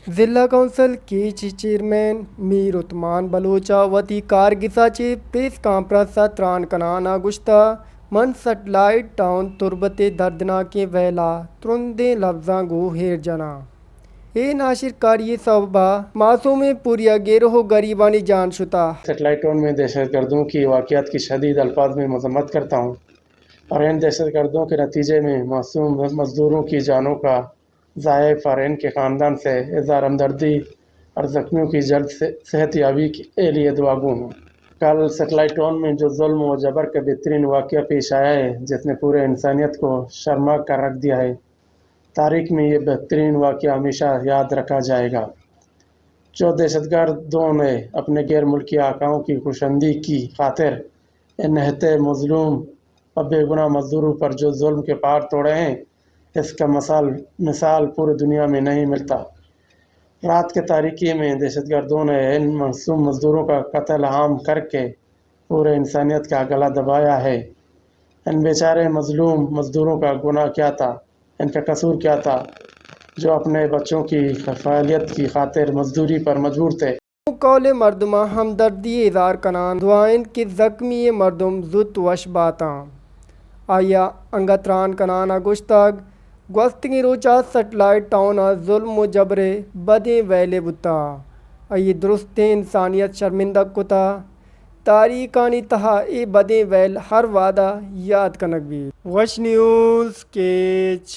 ضلع کونسل کے چیئرمین میر عثمان بلوچا وتی کارگساچے پریس کانفرنس تران کنان گشتہ من سیٹلائٹ ٹاؤن تربت دردناک ویلا ترندے لفظاں گو ہیر جنا اے ناشر کاری صوبہ معصوم پوریا گیروہ غریبانی جان شتا سیٹلائٹ ٹاؤن میں دہشت گردوں کی واقعات کی شدید الفاظ میں مذمت کرتا ہوں اور ان دہشت گردوں کے نتیجے میں معصوم مزدوروں کی جانوں کا ضائع فارین کے خاندان سے اظہار ہمدردی اور زخمیوں کی جلد صحت یابی کے لیے دعا گو ہوں۔ کل سیٹلائٹ ٹاؤن میں جو ظلم و جبر کا بہترین واقعہ پیش آیا ہے جس نے پورے انسانیت کو شرماک کر رکھ دیا ہے، تاریخ میں یہ بہترین واقعہ ہمیشہ یاد رکھا جائے گا۔ جو دہشت گردوں نے اپنے غیر ملکی آقاؤں کی خوشندی کی خاطر ان نہایت مظلوم اور بے گناہ مزدوروں پر جو ظلم کے پہاڑ توڑے ہیں، اس کا مثال پوری دنیا میں نہیں ملتا۔ رات کے تاریکی میں دہشت گردوں نے ان معصوم مزدوروں کا قتل عام کر کے پورے انسانیت کا گلا دبایا ہے۔ ان بیچارے مظلوم مزدوروں کا گناہ کیا تھا، ان کا قصور کیا تھا، جو اپنے بچوں کی کفالت کی خاطر مزدوری پر مجبور تھے۔ قول مردمہ ہمدردی اظہار کنان دعائیں کہ زخمی مردم زت وش باتاں آیا انگتران کنانا گشتگ گوستگی روچا سیٹلائٹ ٹاؤن ظلم و جبر بدیں ویلے بتا آئی درست انسانیت شرمندہ کتا تاریخانی تہا اے بدیں ویل ہر وعدہ یاد کنک بھی وش نیوز کیچ